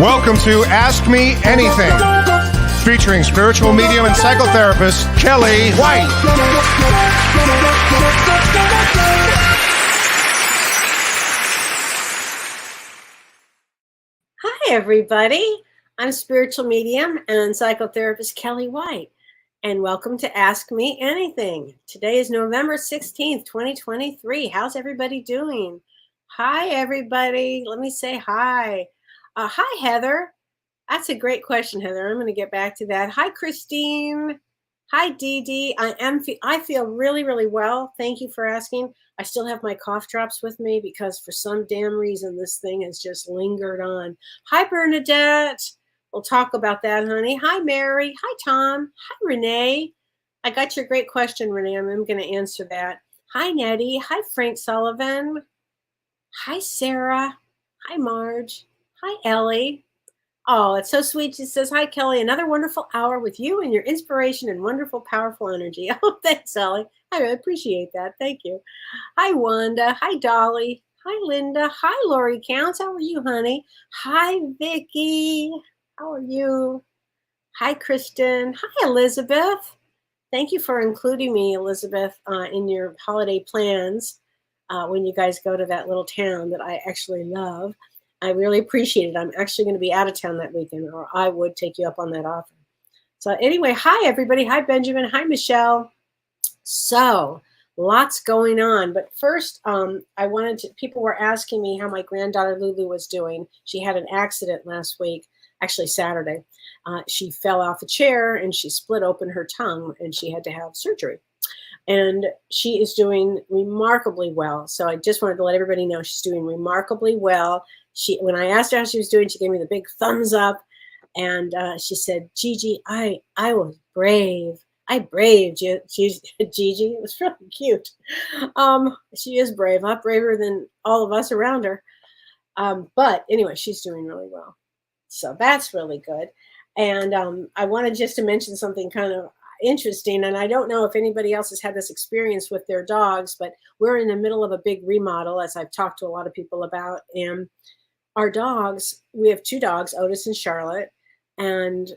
Welcome to Ask Me Anything, featuring spiritual medium and psychotherapist Kellee White. Hi, everybody. I'm spiritual medium and psychotherapist Kellee White, and welcome to Ask Me Anything. Today is November 16th, 2023. How's everybody doing? Hi, everybody. Let me say hi. Hi, Heather. That's a great question, Heather. I'm going to get back to that. Hi, Christine. Hi, Dee Dee. I feel really, really well. Thank you for asking. I still have my cough drops with me because for some damn reason this thing has just lingered on. Hi, Bernadette. We'll talk about that, honey. Hi, Mary. Hi, Tom. Hi, Renee. I got your great question, Renee. I'm going to answer that. Hi, Nettie. Hi, Frank Sullivan. Hi, Sarah. Hi, Marge. Hi, Ellie. Oh, it's so sweet. She says, hi, Kellee. Another wonderful hour with you and your inspiration and wonderful, powerful energy. Oh, thanks, Ellie. I really appreciate that. Thank you. Hi, Wanda. Hi, Dolly. Hi, Linda. Hi, Lori Counts. How are you, honey? Hi, Vicki. How are you? Hi, Kristen. Hi, Elizabeth. Thank you for including me, Elizabeth, in your holiday plans when you guys go to that little town that I actually love. I really appreciate it. I'm actually going to be out of town that weekend, or I would take you up on that offer. So anyway, hi, everybody. Hi, Benjamin. Hi, Michelle. So lots going on. But first, people were asking me how my granddaughter Lulu was doing. She had an accident last week, actually Saturday. She fell off a chair and she split open her tongue and she had to have surgery. And she is doing remarkably well. So I just wanted to let everybody know she's doing remarkably well. When I asked her how she was doing, she gave me the big thumbs up. And she said, Gigi, I was brave. I braved you. She's Gigi. It was really cute. She is brave, a lot braver than all of us around her. But anyway, she's doing really well. So that's really good. And I wanted just to mention something kind of interesting, and I don't know if anybody else has had this experience with their dogs, but we're in the middle of a big remodel, as I've talked to a lot of people about, and our dogs, we have two dogs, Otis and Charlotte, and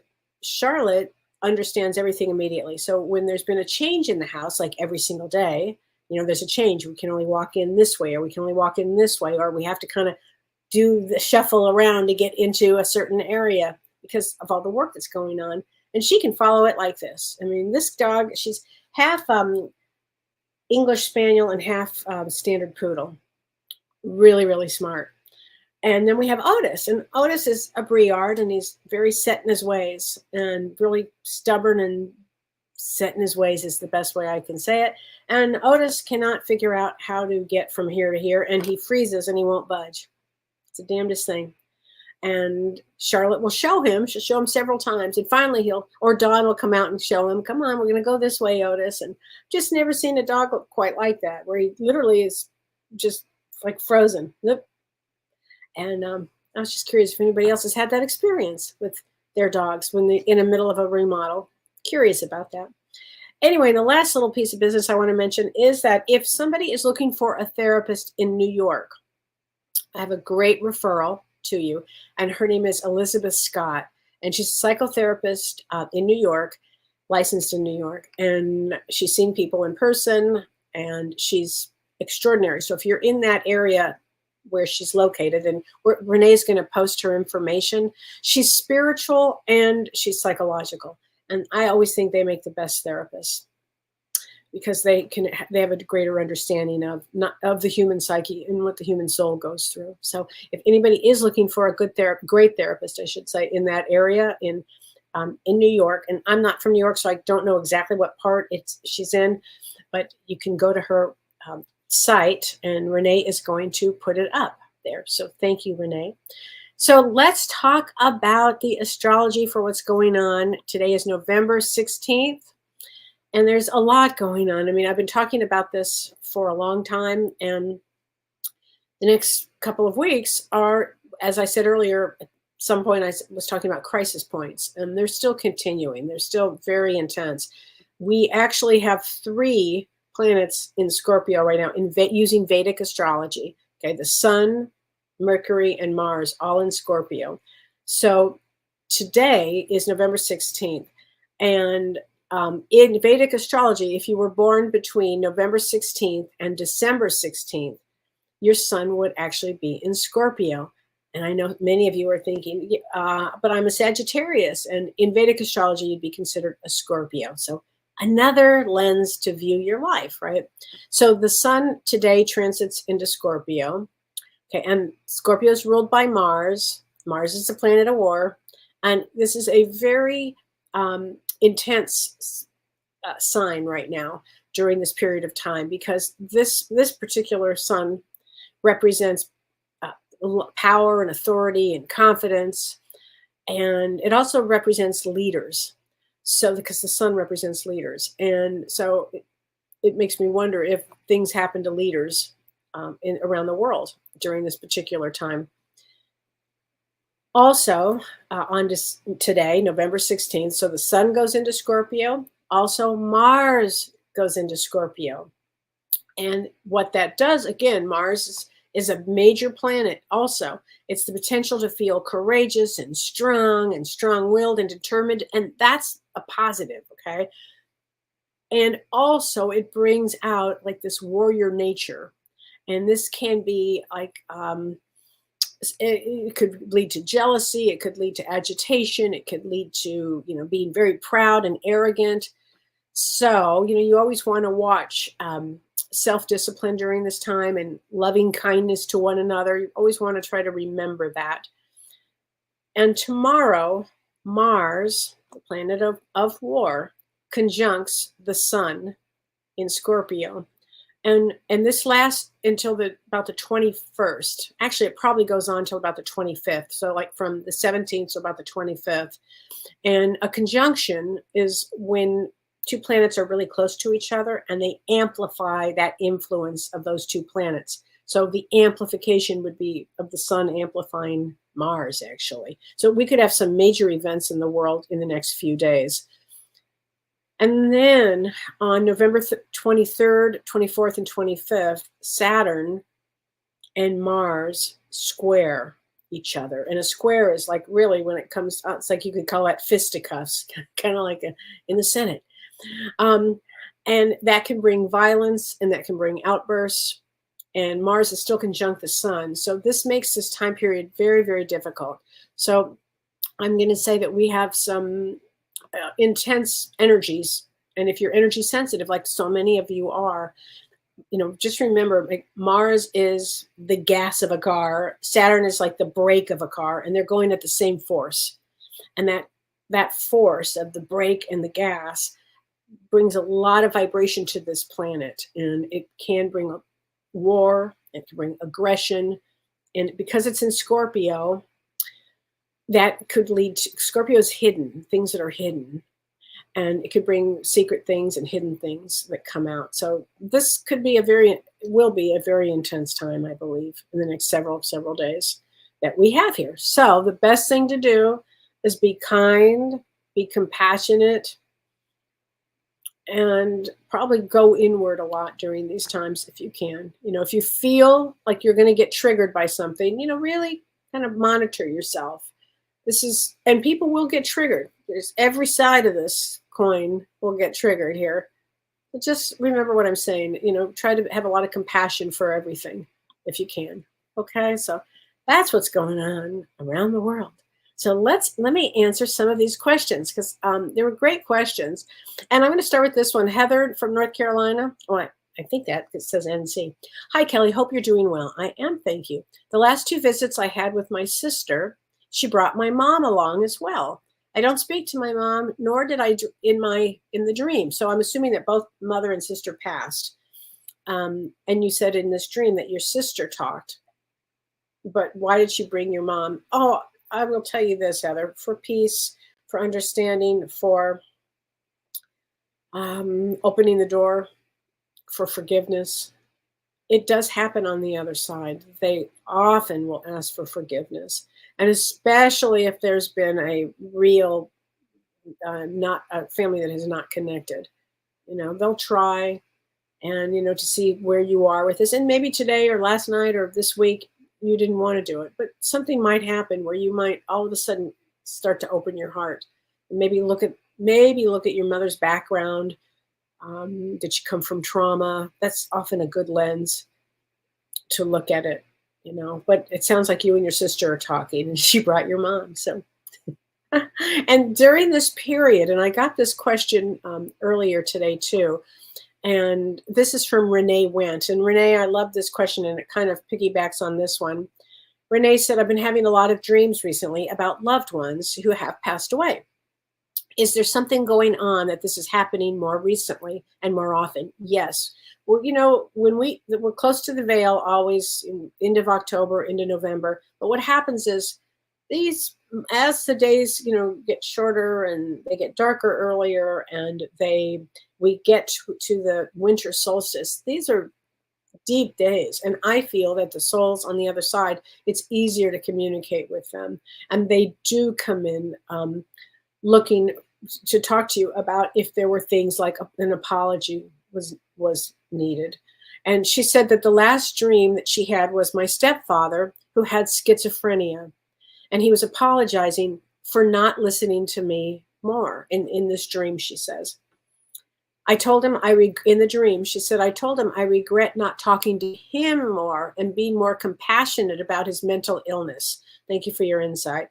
Charlotte understands everything immediately. So when there's been a change in the house, like every single day, there's a change. We can only walk in this way, or we can only walk in this way, or we have to kind of do the shuffle around to get into a certain area because of all the work that's going on. And she can follow it like this. I mean, this dog, she's half English Spaniel and half Standard Poodle. Really, really smart. And then we have Otis. And Otis is a Briard, and he's very set in his ways and really stubborn and set in his ways is the best way I can say it. And Otis cannot figure out how to get from here to here, and he freezes and he won't budge. It's the damnedest thing. And Charlotte will show him. She'll show him several times. And finally Dawn will come out and show him, come on, we're going to go this way, Otis. And just never seen a dog look quite like that, where he literally is just like frozen. And I was just curious if anybody else has had that experience with their dogs when they're in the middle of a remodel. Curious about that. Anyway, the last little piece of business I want to mention is that if somebody is looking for a therapist in New York, I have a great referral to you, and her name is Elizabeth Scott, and she's a psychotherapist in New York, licensed in New York, and she's seen people in person, and she's extraordinary. So if you're in that area where she's located, and Renee's going to post her information, she's spiritual and she's psychological, and I always think they make the best therapists because they have a greater understanding of the human psyche and what the human soul goes through. So if anybody is looking for a great therapist, I should say, in that area in New York, and I'm not from New York, so I don't know exactly what part she's in, but you can go to her site, and Renee is going to put it up there. So thank you, Renee. So let's talk about the astrology for what's going on. Today is November 16th. And there's a lot going on. I mean, I've been talking about this for a long time, and the next couple of weeks are, as I said earlier, at some point I was talking about crisis points, and they're still continuing. They're still very intense. We actually have 3 planets in Scorpio right now using Vedic astrology. Okay, the Sun, Mercury, and Mars, all in Scorpio. So today is November 16th. And in Vedic astrology, if you were born between November 16th and December 16th, your sun would actually be in Scorpio. And I know many of you are thinking, but I'm a Sagittarius. And in Vedic astrology, you'd be considered a Scorpio. So another lens to view your life, right? So the sun today transits into Scorpio. Okay, and Scorpio is ruled by Mars. Mars is the planet of war. And this is a very intense sign right now during this period of time, because this particular sun represents power and authority and confidence. And it also represents leaders. So because the sun represents leaders. And so it makes me wonder if things happen to leaders around the world during this particular time. Also, on today, November 16th, so the sun goes into Scorpio. Also, Mars goes into Scorpio. And what that does, again, Mars is a major planet also. It's the potential to feel courageous and strong-willed and determined. And that's a positive, okay? And also it brings out like this warrior nature. And this can be like, it could lead to jealousy. It could lead to agitation. It could lead to, being very proud and arrogant. So, you always want to watch self-discipline during this time and loving kindness to one another. You always want to try to remember that. And tomorrow, Mars, the planet of war, conjuncts the sun in Scorpio. And this lasts until about the 21st. Actually, it probably goes on until about the 25th. So like from the 17th to about the 25th. And a conjunction is when two planets are really close to each other and they amplify that influence of those two planets. So the amplification would be of the sun amplifying Mars, actually. So we could have some major events in the world in the next few days. And then on November 23rd, 24th, and 25th, Saturn and Mars square each other. And a square is like really when it comes out, it's like you could call that fisticuffs, kind of like in the Senate. And that can bring violence and that can bring outbursts. And Mars is still conjunct the sun. So this makes this time period very, very difficult. So I'm going to say that we have some intense energies. And if you're energy sensitive, like so many of you are, just remember, like Mars is the gas of a car. Saturn is like the brake of a car, and they're going at the same force. And that force of the brake and the gas brings a lot of vibration to this planet, and it can bring war, it can bring aggression. And because it's in Scorpio, that could lead to, Scorpio's hidden, things that are hidden. And it could bring secret things and hidden things that come out. So this will be a very intense time, I believe, in the next several days that we have here. So the best thing to do is be kind, be compassionate, and probably go inward a lot during these times if you can. If you feel like you're going to get triggered by something, really kind of monitor yourself. And people will get triggered. There's every side of this coin will get triggered here. But just remember what I'm saying. Try to have a lot of compassion for everything if you can. Okay, so that's what's going on around the world. So let me answer some of these questions because they were great questions. And I'm going to start with this one. Heather from North Carolina. Oh, I think that it says NC. Hi, Kelly. Hope you're doing well. I am. Thank you. The last 2 visits I had with my sister, she brought my mom along as well. I don't speak to my mom, nor did I in the dream. So I'm assuming that both mother and sister passed. And you said in this dream that your sister talked. But why did she bring your mom? Oh, I will tell you this, Heather, for peace, for understanding, for opening the door, for forgiveness. It does happen on the other side. They often will ask for forgiveness. And especially if there's been a real, not a family that has not connected, they'll try and, to see where you are with this. And maybe today or last night or this week, you didn't want to do it, but something might happen where you might all of a sudden start to open your heart and maybe look at your mother's background. Did she come from trauma? That's often a good lens to look at it, but it sounds like you and your sister are talking and she brought your mom. So, and during this period, and I got this question earlier today too, and this is from Renee Went. And Renee, I love this question and it kind of piggybacks on this one. Renee said, I've been having a lot of dreams recently about loved ones who have passed away. Is there something going on that this is happening more recently and more often? Yes. Well, when we're close to the veil, always end of October, into November. But what happens is as the days, get shorter and they get darker earlier, and we get to the winter solstice. These are deep days, and I feel that the souls on the other side, it's easier to communicate with them, and they do come in looking to talk to you about if there were things like an apology was needed. And she said that the last dream that she had was my stepfather, who had schizophrenia, and he was apologizing for not listening to me more in this dream. She says, I told him in the dream, she said, I told him I regret not talking to him more and being more compassionate about his mental illness. Thank you for your insight.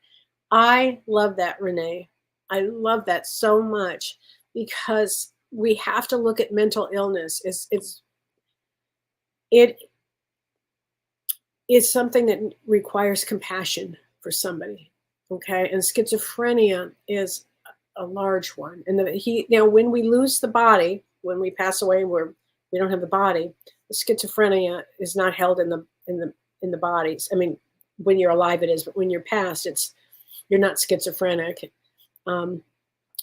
I love that, Renee. I love that so much, because we have to look at mental illness. It is something that requires compassion for somebody. Okay. And schizophrenia is a large one. And when we lose the body, when we pass away, we don't have the body, the schizophrenia is not held in the bodies. I mean, when you're alive it is, but when you're passed, you're not schizophrenic. You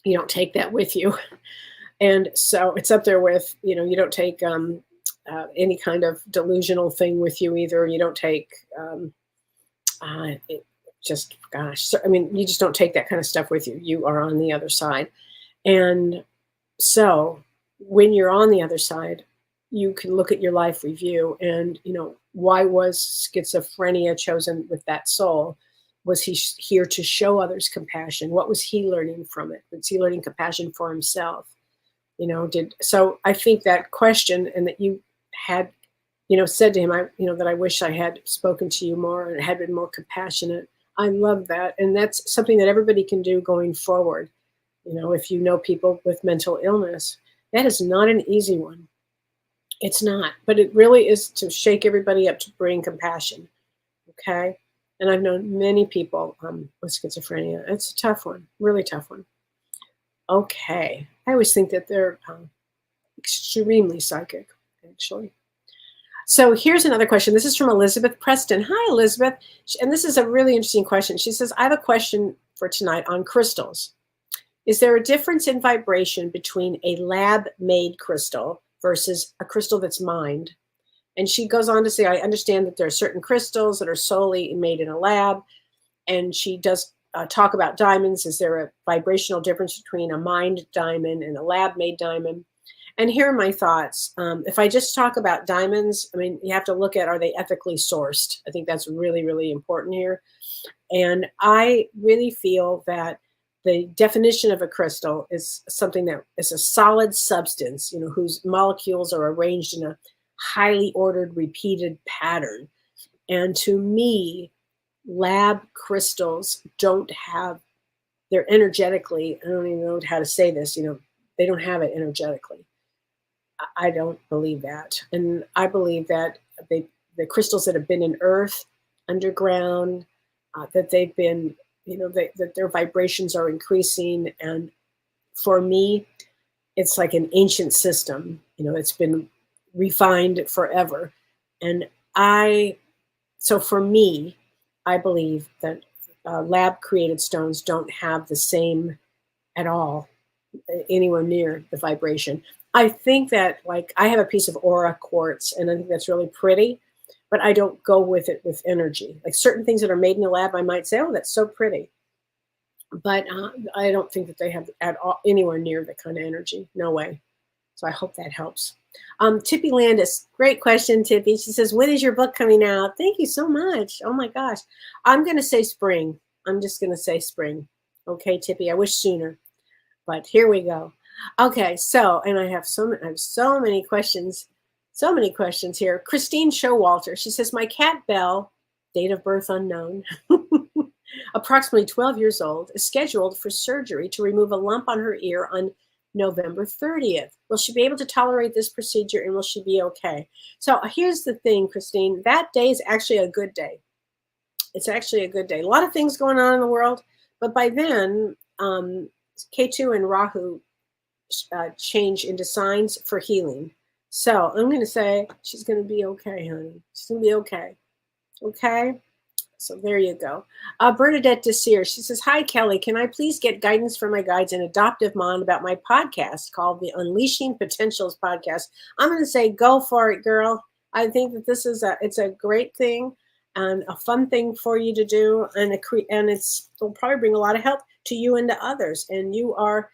don't take that with you. And so it's up there with, you don't take any kind of delusional thing with you either. You don't take you just don't take that kind of stuff with you. You are on the other side. And so when you're on the other side, you can look at your life review and, why was schizophrenia chosen with that soul? Was he here to show others compassion? What was he learning from it? Was he learning compassion for himself? So I think that question, and that you had, said to him, that I wish I had spoken to you more and had been more compassionate. I love that. And that's something that everybody can do going forward. If you know people with mental illness, that is not an easy one. It's not, but it really is to shake everybody up to bring compassion. Okay. And I've known many people with schizophrenia. It's a tough one, really tough one. Okay. I always think that they're extremely psychic, actually. So here's another question. This is from Elizabeth Preston. Hi, Elizabeth. And this is a really interesting question. She says, I have a question for tonight on crystals. Is there a difference in vibration between a lab-made crystal versus a crystal that's mined? And she goes on to say, I understand that there are certain crystals that are solely made in a lab. And she does talk about diamonds. Is there a vibrational difference between a mined diamond and a lab-made diamond? And here are my thoughts. If I just talk about diamonds, you have to look at, are they ethically sourced? I think that's really, really important here. And I really feel that the definition of a crystal is something that is a solid substance, whose molecules are arranged in a highly ordered, repeated pattern. And to me, lab crystals they're energetically, I don't even know how to say this, they don't have it energetically. I don't believe that. And I believe that the crystals that have been in earth, underground, that they've been, that their vibrations are increasing. And for me, it's like an ancient system, it's been refined forever. And so for me, I believe that lab created stones don't have the same at all, anywhere near the vibration. I think that, I have a piece of aura quartz, and I think that's really pretty, but I don't go with it with energy. Like certain things that are made in the lab, I might say, oh, that's so pretty. But I don't think that they have at all anywhere near the kind of energy. No way. So I hope that helps. Tippy Landis, great question, Tippy. She says, when is your book coming out? Thank you so much. Oh my gosh. I'm going to say spring. I'm just going to say spring. Okay, Tippy, I wish sooner, but here we go. Okay, so, and I have so many questions here. Christine Showalter, she says, my cat Belle, date of birth unknown, approximately 12 years old, is scheduled for surgery to remove a lump on her ear on November 30th. Will she be able to tolerate this procedure, and will she be okay? So here's the thing, Christine. That day is actually a good day. It's actually a good day. A lot of things going on in the world, but by then, K2 and Rahu change into signs for healing. So I'm going to say she's going to be okay, honey. She's going to be okay. Okay? So there you go. Bernadette Desir, she says, hi, Kelly. Can I please get guidance from my guides and adoptive mom about my podcast called the Unleashing Potentials podcast? I'm going to say, go for it, girl. I think that this is it's a great thing and a fun thing for you to do. And it'll probably bring a lot of help to you and to others. And you are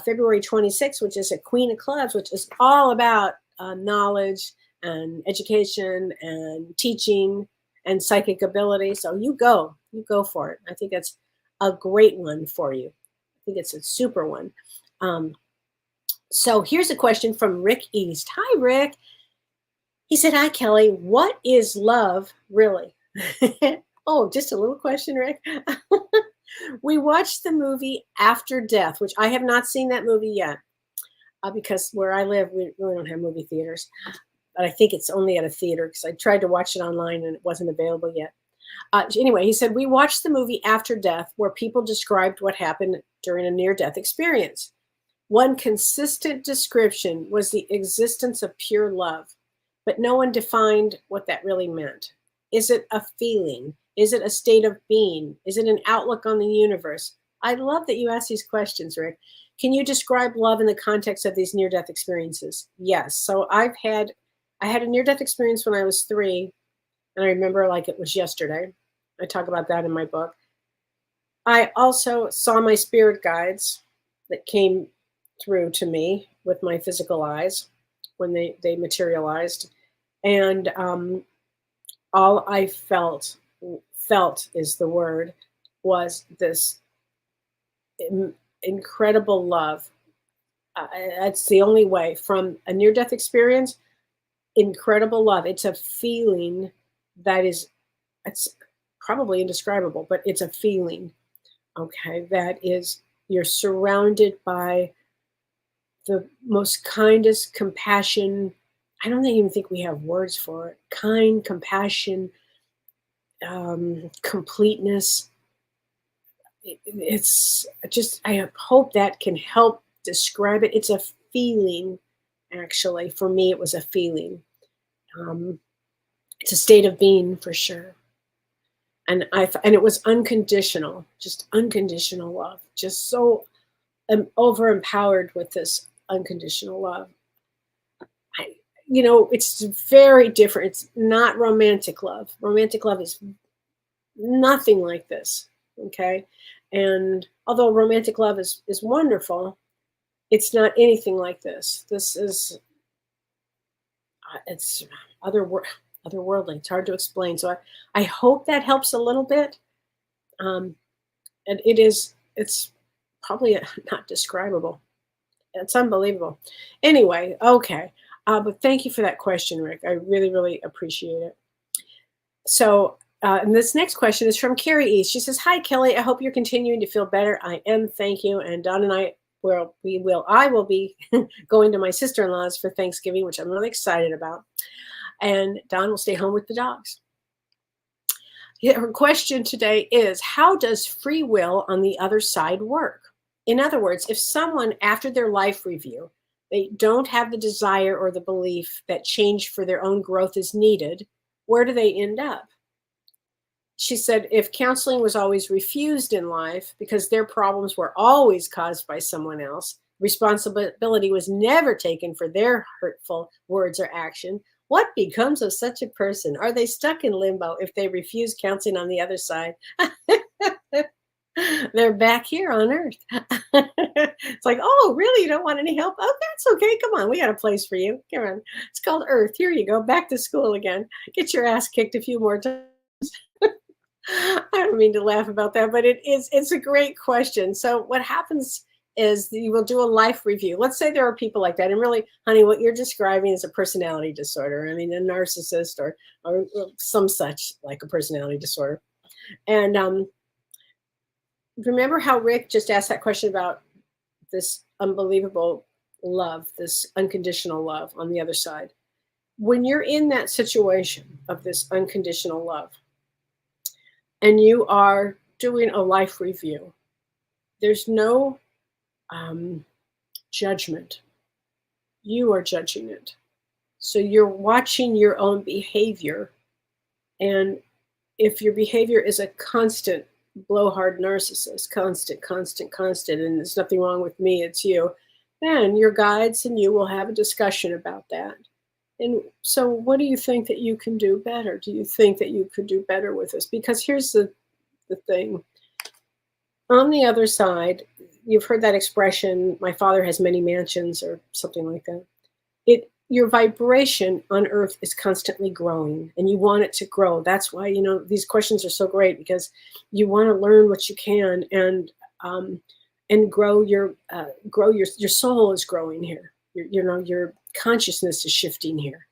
February 26th, which is a Queen of Clubs, which is all about knowledge and education and teaching and psychic ability. So you go for it. I think it's a great one for you. I think it's a super one. So here's a question from Rick East. Hi, Rick. He said, hi, Kelly. What is love really? Oh, just a little question, Rick. We watched the movie After Death, which I have not seen that movie yet because where I live, we really don't have movie theaters. But I think it's only at a theater because I tried to watch it online and it wasn't available yet. Anyway, he said, we watched the movie After Death where people described what happened during a near-death experience. One consistent description was the existence of pure love, but no one defined what that really meant. Is it a feeling? Is it a state of being? Is it an outlook on the universe? I love that you ask these questions, Rick. Can you describe love in the context of these near-death experiences? Yes. So I had a near-death experience when I was 3, and I remember like it was yesterday. I talk about that in my book. I also saw my spirit guides that came through to me with my physical eyes when they materialized. And all I felt is the word, was this incredible love. That's the only way. From a near-death experience, incredible love. It's a feeling that it's probably indescribable, but it's a feeling, okay, that is, you're surrounded by the most kindest compassion. I don't even think we have words for it. Kind, compassion, completeness. It's just, I hope that can help describe it. It's a feeling, actually. For me, it was a feeling. It's a state of being for sure. And it was unconditional, just unconditional love. Just so over empowered with this unconditional love. It's very different. It's not romantic love. Romantic love is nothing like this. Okay. And although romantic love is wonderful, it's not anything like this. This is, it's otherworldly. It's hard to explain. So I hope that helps a little bit. And it's probably not describable. It's unbelievable. Anyway, okay. But thank you for that question, Rick. I really, really appreciate it. So, and this next question is from Carrie East. She says, hi, Kelly. I hope you're continuing to feel better. I am. Thank you. And Don and I will be going to my sister-in-law's for Thanksgiving, which I'm really excited about. And Don will stay home with the dogs. Her question today is, how does free will on the other side work? In other words, if someone, after their life review, they don't have the desire or the belief that change for their own growth is needed, where do they end up? She said, if counseling was always refused in life because their problems were always caused by someone else, responsibility was never taken for their hurtful words or action, what becomes of such a person? Are they stuck in limbo if they refuse counseling on the other side? They're back here on Earth. It's like, oh, really? You don't want any help? Oh, that's okay. Come on, we got a place for you. Come on. It's called Earth. Here you go. Back to school again. Get your ass kicked a few more times. I don't mean to laugh about that, but it's a great question. So what happens is you will do a life review. Let's say there are people like that. And really, honey, what you're describing is a personality disorder. I mean, a narcissist or some such like a personality disorder. And remember how Rick just asked that question about this unbelievable love, this unconditional love on the other side. When you're in that situation of this unconditional love and you are doing a life review, there's no judgment. You are judging it. So you're watching your own behavior. And if your behavior is a constant blowhard narcissist, constant, and there's nothing wrong with me, it's you, then your guides and you will have a discussion about that. And so what do you think that you can do better? Do you think that you could do better with this? Because here's the thing. On the other side, you've heard that expression, my father has many mansions or something like that. Your vibration on Earth is constantly growing and you want it to grow. That's why, these questions are so great because you want to learn what you can and grow your soul is growing here. Your consciousness is shifting here.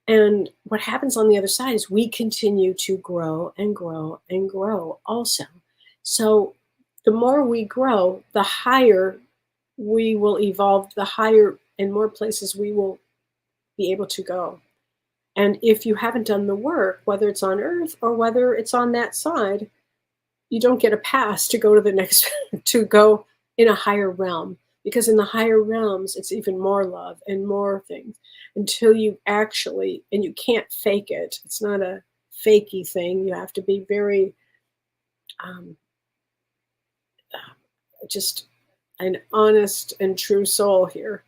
And what happens on the other side is we continue to grow and grow and grow also. So the more we grow, the higher we will evolve, the higher and more places we will be able to go. And if you haven't done the work, whether it's on Earth or whether it's on that side, you don't get a pass to go to the next, to go in a higher realm. Because in the higher realms, it's even more love and more things until you actually, and you can't fake it. It's not a fakey thing. You have to be very, just an honest and true soul here.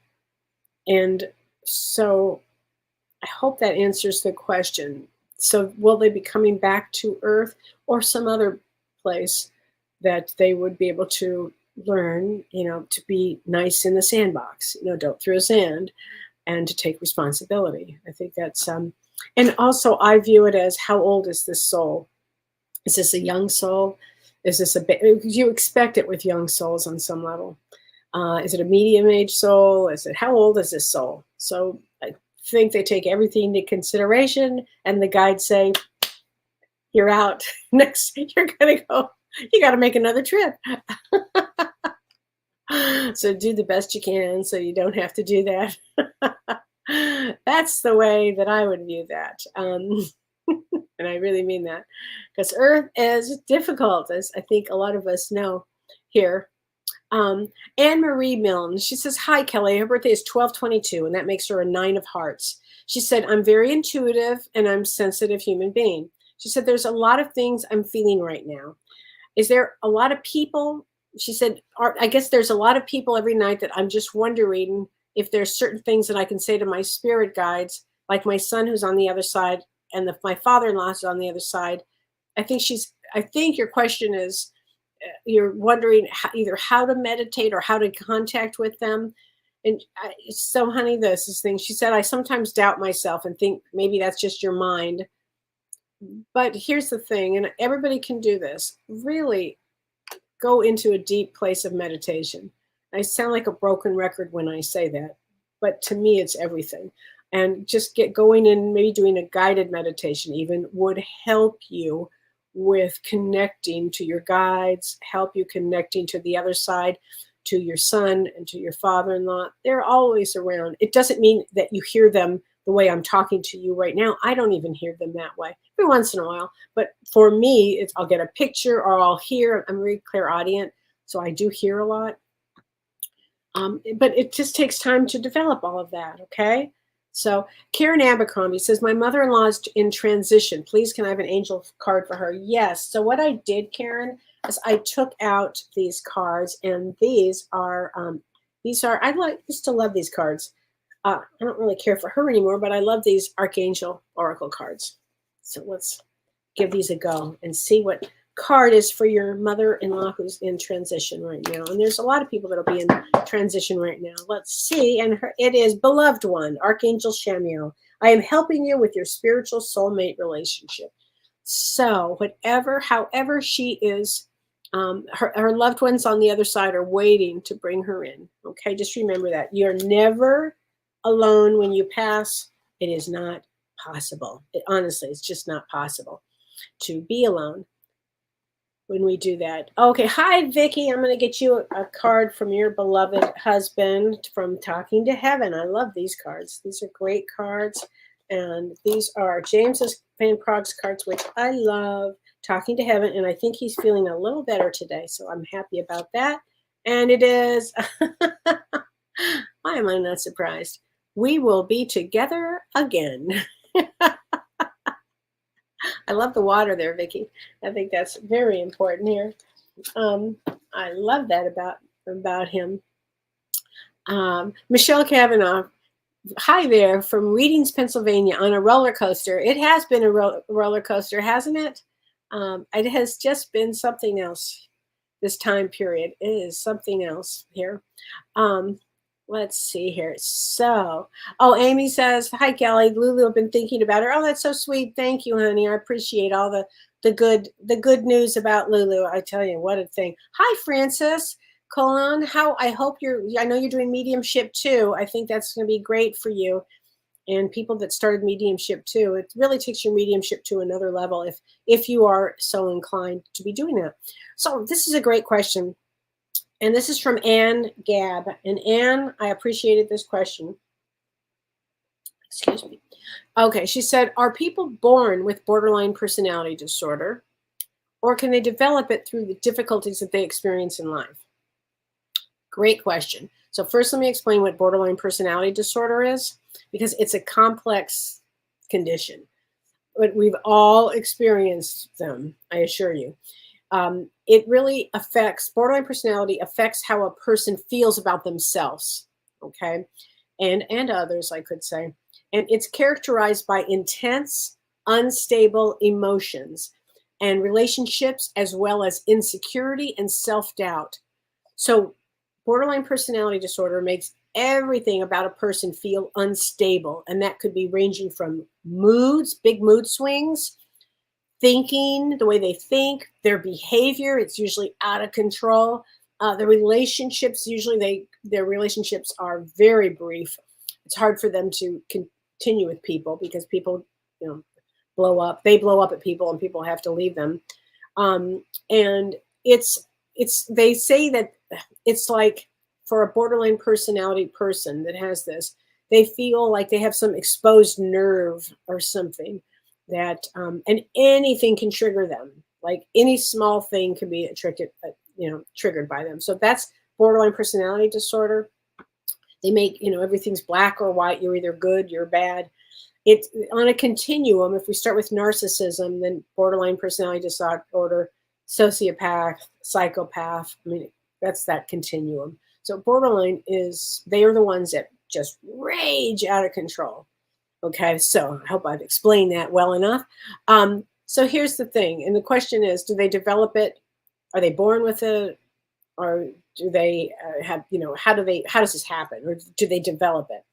And so I hope that answers the question. So will they be coming back to Earth or some other place that they would be able to learn, to be nice in the sandbox, don't throw sand, and to take responsibility. I think that's, and also I view it as, how old is this soul? Is this a young soul? Is this you expect it with young souls on some level. Is it a medium-aged soul? How old is this soul? So I think they take everything into consideration, and the guides say, you're out. Next, you're going to go. You got to make another trip. So do the best you can so you don't have to do that. That's the way that I would view that. And I really mean that. Because Earth is difficult, as I think a lot of us know here. Anne Marie Milne, she says, hi, Kellee. Her birthday is 12/22, and that makes her a 9 of hearts. She said, I'm very intuitive and I'm a sensitive human being. She said, there's a lot of things I'm feeling right now. Is there a lot of people? She said, I guess there's a lot of people every night that I'm just wondering if there's certain things that I can say to my spirit guides, like my son who's on the other side and my father-in-law who's on the other side. I think your question is, you're wondering either how to meditate or how to contact with them. And so, honey, this is thing. She said, I sometimes doubt myself and think maybe that's just your mind. But here's the thing, and everybody can do this. Really go into a deep place of meditation. I sound like a broken record when I say that, but to me, it's everything. And just get going and maybe doing a guided meditation even would help you with connecting to your guides, help you connecting to the other side, to your son and to your father-in-law. They're always around. It doesn't mean that you hear them the way I'm talking to you right now. I don't even hear them that way every once in a while. But for me, I'll get a picture or I'll hear. I'm very clairaudient, so I do hear a lot. But it just takes time to develop all of that, okay? So Karen Abercrombie says, my mother-in-law is in transition. Please, can I have an angel card for her? Yes. So what I did, Karen, is I took out these cards, and these are, I used to love these cards. I don't really care for her anymore, but I love these Archangel Oracle cards. So let's give these a go and see what card is for your mother-in-law who's in transition right now. And there's a lot of people that'll be in transition right now. Let's see. And it is Beloved One, Archangel Shamiel. I am helping you with your spiritual soulmate relationship. So however she is, her loved ones on the other side are waiting to bring her in. Okay, just remember that. You're never alone when you pass. It is not possible. Honestly, it's just not possible to be alone when we do that. Okay, hi, Vicky. I'm going to get you a card from your beloved husband from Talking to Heaven. I love these cards. These are great cards. And these are James's Van Krog's cards, which I love. Talking to Heaven. And I think he's feeling a little better today. So I'm happy about that. And it is, why am I not surprised? We will be together again. I love the water there, Vicky. I think that's very important here. I love that about him. Michelle Kavanaugh, hi there from Readings, Pennsylvania, on a roller coaster. It has been a roller coaster, hasn't it? It has just been something else this time period. It is something else here. Let's see here. So, Amy says, hi, Kelly. Lulu, I've been thinking about her. Oh, that's so sweet. Thank you, honey. I appreciate all the good news about Lulu. I tell you, what a thing. Hi, Francis. Colon, I know you're doing mediumship too. I think that's going to be great for you and people that started mediumship too. It really takes your mediumship to another level if you are so inclined to be doing that. So this is a great question. And this is from Anne Gabb. And Anne, I appreciated this question. Excuse me. Okay, she said, are people born with borderline personality disorder, or can they develop it through the difficulties that they experience in life? Great question. So first, let me explain what borderline personality disorder is, because it's a complex condition. But we've all experienced them, I assure you. It really borderline personality affects how a person feels about themselves, okay, and others, I could say. And it's characterized by intense, unstable emotions and relationships, as well as insecurity and self-doubt. So borderline personality disorder makes everything about a person feel unstable, and that could be ranging from moods, big mood swings, thinking, the way they think, their behavior, it's usually out of control. The relationships, usually their relationships are very brief. It's hard for them to continue with people because people, blow up. They blow up at people and people have to leave them. And they say that it's like for a borderline personality person that has this, they feel like they have some exposed nerve or something. That and anything can trigger them. Like any small thing can be triggered by them. So that's borderline personality disorder. They make everything's black or white. You're either good, you're bad. It's on a continuum. If we start with narcissism, then borderline personality disorder, sociopath, psychopath. I mean, that's that continuum. So borderline they are the ones that just rage out of control. Okay, so I hope I've explained that well enough. So here's the thing, and the question is, do they develop it? Are they born with it, or do they have? How does this happen, or do they develop it?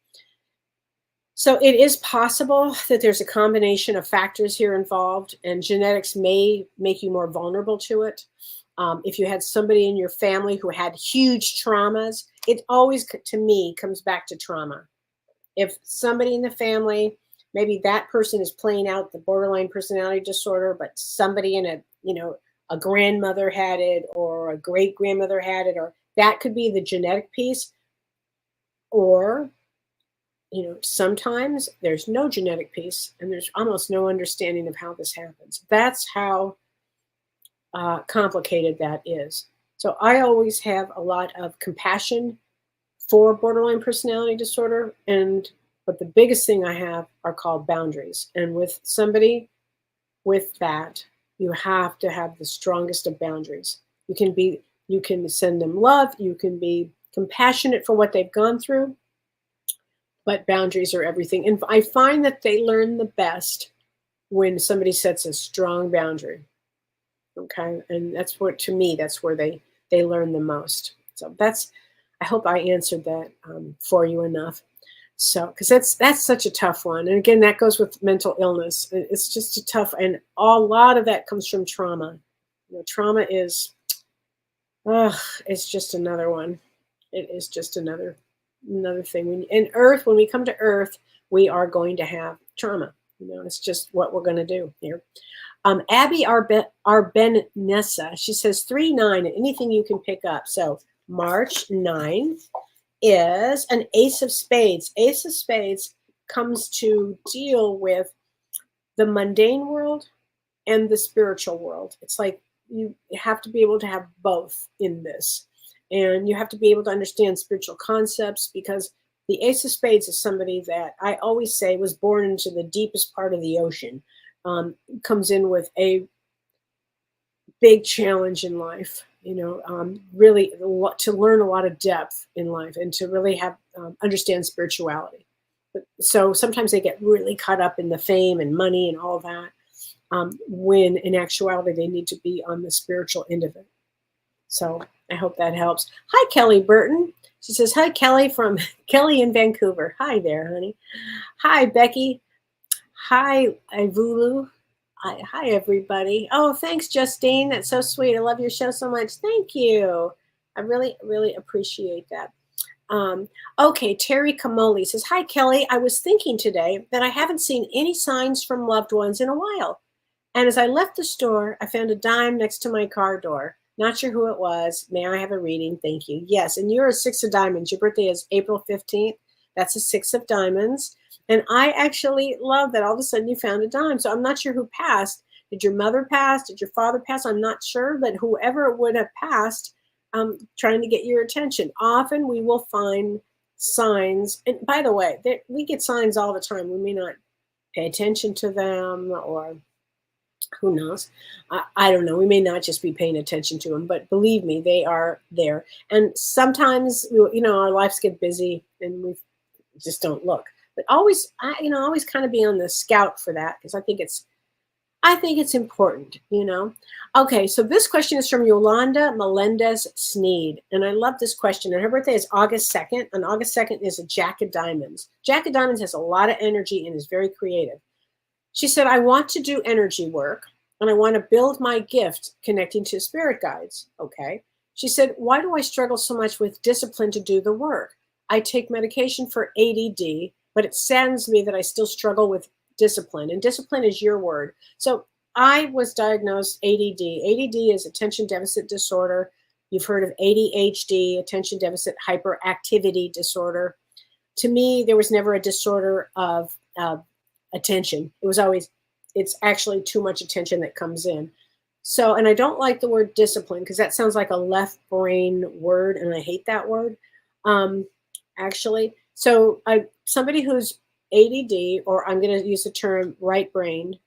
So it is possible that there's a combination of factors here involved, and genetics may make you more vulnerable to it. If you had somebody in your family who had huge traumas, it always, to me, comes back to trauma. If somebody in the family, maybe that person is playing out the borderline personality disorder, but somebody in a grandmother had it, or a great grandmother had it, or that could be the genetic piece. Or, sometimes there's no genetic piece and there's almost no understanding of how this happens. That's how complicated that is. So I always have a lot of compassion for borderline personality disorder, but the biggest thing I have are called boundaries. And with somebody with that, you have to have the strongest of boundaries. You can send them love, you can be compassionate for what they've gone through, but boundaries are everything. And I find that they learn the best when somebody sets a strong boundary. Okay. And that's where, to me, that's where they learn the most. So I hope I answered that for you enough. So, because that's such a tough one. And again, that goes with mental illness. It's just a tough, and a lot of that comes from trauma. Trauma is, it's just another one. It is just another thing. When we come to Earth, we are going to have trauma. It's just what we're going to do here. Abby Arbenessa, she says 3-9, anything you can pick up. So March 9th is an ace of spades. Ace of spades comes to deal with the mundane world and the spiritual world. It's like you have to be able to have both in this. And you have to be able to understand spiritual concepts, because the ace of spades is somebody that I always say was born into the deepest part of the ocean. Comes in with a big challenge in life, really to learn a lot of depth in life and to really have understand spirituality. So sometimes they get really caught up in the fame and money and all that, when in actuality they need to be on the spiritual end of it. So I hope that helps. Hi, Kellee Burton. She says, hi, Kelly from Kellee in Vancouver. Hi there, honey. Hi, Becky. Hi, Ivulu. Hi, everybody. Oh, thanks, Justine. That's so sweet. I love your show so much. Thank you. I really, really appreciate that. Okay, Terry Kamoli says, hi, Kelly. I was thinking today that I haven't seen any signs from loved ones in a while. And as I left the store, I found a dime next to my car door. Not sure who it was. May I have a reading? Thank you. Yes, and you're a 6 of diamonds. Your birthday is April 15th. That's a 6 of diamonds. And I actually love that all of a sudden you found a dime. So I'm not sure who passed. Did your mother pass? Did your father pass? I'm not sure, but whoever would have passed, trying to get your attention. Often we will find signs. And by the way, we get signs all the time. We may not pay attention to them, or who knows? I don't know. We may not just be paying attention to them, but believe me, they are there. And sometimes, our lives get busy and we just don't look. But always kind of be on the scout for that, because I think it's important, Okay, so this question is from Yolanda Melendez Sneed. And I love this question. And her birthday is August 2nd. And August 2nd is a Jack of Diamonds. Jack of Diamonds has a lot of energy and is very creative. She said, I want to do energy work, and I want to build my gift connecting to spirit guides. Okay. She said, why do I struggle so much with discipline to do the work? I take medication for ADD, but it saddens me that I still struggle with discipline. And discipline is your word. So I was diagnosed ADD. ADD is attention deficit disorder. You've heard of ADHD, attention deficit hyperactivity disorder. To me, there was never a disorder of attention. It's actually too much attention that comes in. So, and I don't like the word discipline, because that sounds like a left brain word, and I hate that word. Actually, so somebody who's ADD, or I'm going to use the term right brained,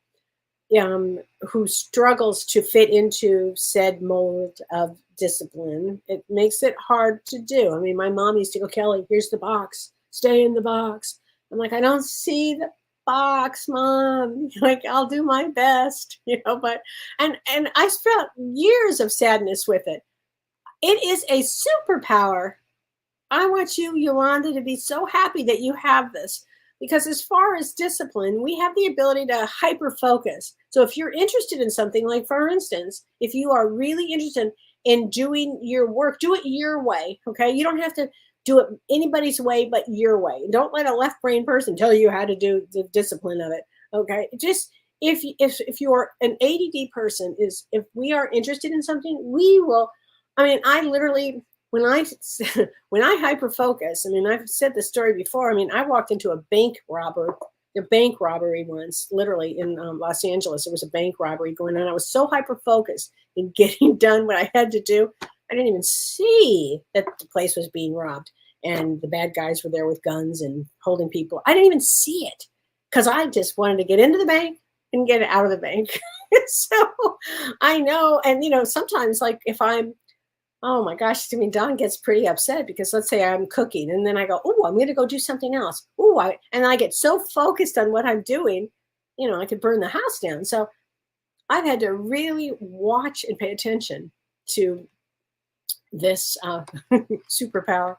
who struggles to fit into said mold of discipline, it makes it hard to do. I mean, my mom used to go, Kelly, here's the box, stay in the box. I'm like, I don't see the box, Mom. Like, I'll do my best, but and I felt years of sadness with it. It is a superpower. I want you, Yolanda, to be so happy that you have this, because as far as discipline, we have the ability to hyper focus. So if you're interested in something, like for instance, if you are really interested in doing your work, do it your way. Okay. You don't have to do it anybody's way but your way. Don't let a left brain person tell you how to do the discipline of it. Okay. Just if you're an ADD person, if we are interested in something, we will. I mean, I literally, when I hyper focus, I mean, I've said this story before. I mean, I walked into a bank robbery once, literally in Los Angeles. There was a bank robbery going on. I was so hyper focused in getting done what I had to do, I didn't even see that the place was being robbed and the bad guys were there with guns and holding people. I didn't even see it, because I just wanted to get into the bank and get out of the bank. So I know, and sometimes, like, if I'm, oh my gosh, I mean, Don gets pretty upset, because let's say I'm cooking and then I go, oh, I'm going to go do something else. And I get so focused on what I'm doing, I could burn the house down. So I've had to really watch and pay attention to this superpower.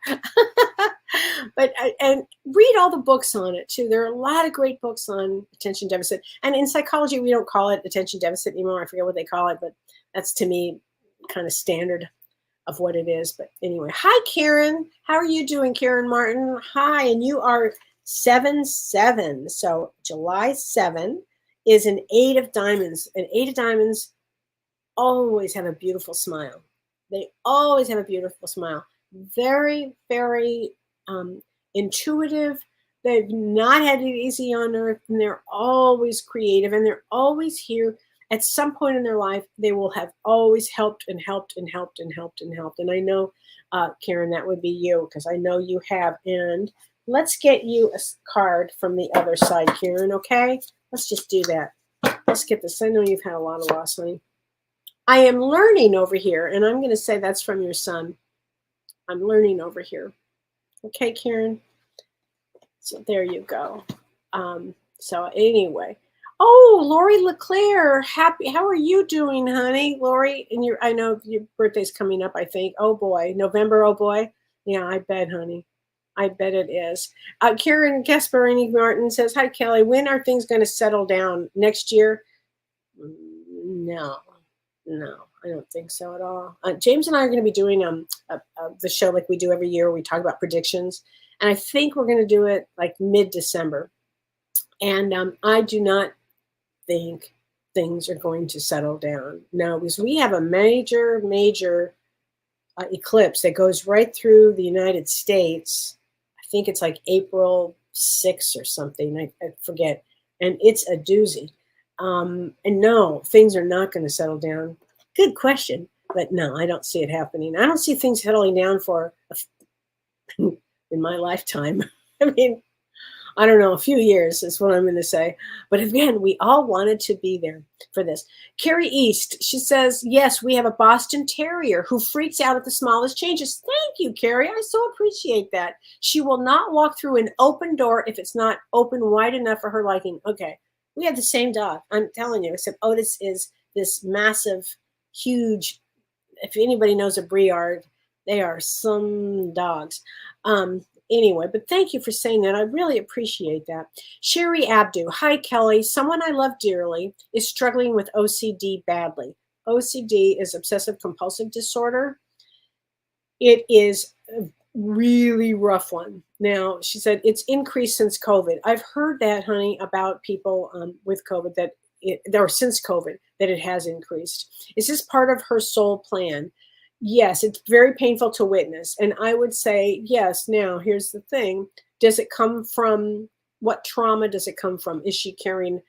And read all the books on it too. There are a lot of great books on attention deficit. And in psychology, we don't call it attention deficit anymore. I forget what they call it, but that's to me kind of standard of what it is. But anyway, hi Karen. How are you doing, Karen Martin? Hi, and you are 7/7. So July 7 is an 8 of diamonds. An 8 of diamonds always have a beautiful smile. They always have a beautiful smile. Very, very intuitive. They've not had it easy on earth, and they're always creative, and they're always here. At some point in their life, they will have always helped and helped and helped and helped and helped. And I know, Karen, that would be you, because I know you have. And let's get you a card from the other side, Karen, okay? Let's just do that. Let's get this. I know you've had a lot of loss, honey. I am learning over here, and I'm going to say that's from your son. I'm learning over here. Okay, Karen? So there you go. So anyway. Oh, Lori LeClaire, happy. How are you doing, honey? Lori, and I know your birthday's coming up, I think. Oh, boy. November, oh, boy. Yeah, I bet, honey. I bet it is. Karen Gasparini Martin says, hi, Kelly. When are things going to settle down? Next year? No, I don't think so at all. James and I are going to be doing the show like we do every year. We talk about predictions. And I think we're going to do it like mid-December. And I do not think things are going to settle down. No, because we have a major eclipse that goes right through the United States. I think it's like April 6th or something. I forget. And it's a doozy. And no, things are not going to settle down. Good question. But no, I don't see it happening. I don't see things settling down in my lifetime. I mean, I don't know, a few years is what I'm going to say. But again, we all wanted to be there for this. Carrie East, she says, yes, we have a Boston Terrier who freaks out at the smallest changes. Thank you, Carrie. I so appreciate that. She will not walk through an open door if it's not open wide enough for her liking. Okay, we have the same dog. I'm telling you, except Otis is this massive, huge, if anybody knows a Briard, they are some dogs. Anyway, but thank you for saying that. I really appreciate that. Sherry Abdu. Hi, Kelly. Someone I love dearly is struggling with OCD badly. OCD is obsessive compulsive disorder. It is a really rough one. Now, she said it's increased since COVID. I've heard that, honey, about people with COVID since COVID that it has increased. Is this part of her soul plan? Yes, it's very painful to witness. And I would say, yes. Now, here's the thing. Does it come from, what trauma does it come from? Is she carrying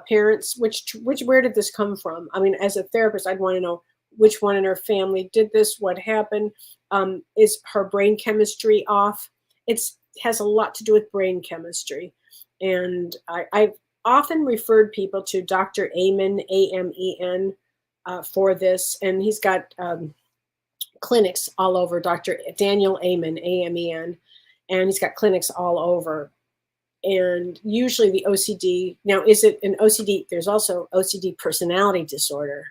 parents? Where did this come from? I mean, as a therapist, I'd want to know which one in her family did this, what happened. Is her brain chemistry off? It has a lot to do with brain chemistry. And I've often referred people to Dr. Amen, A-M-E-N, for this. And he's got clinics all over, Dr. Daniel Amen, A-M-E-N, and he's got clinics all over. And usually the OCD, now is it an OCD? There's also OCD personality disorder.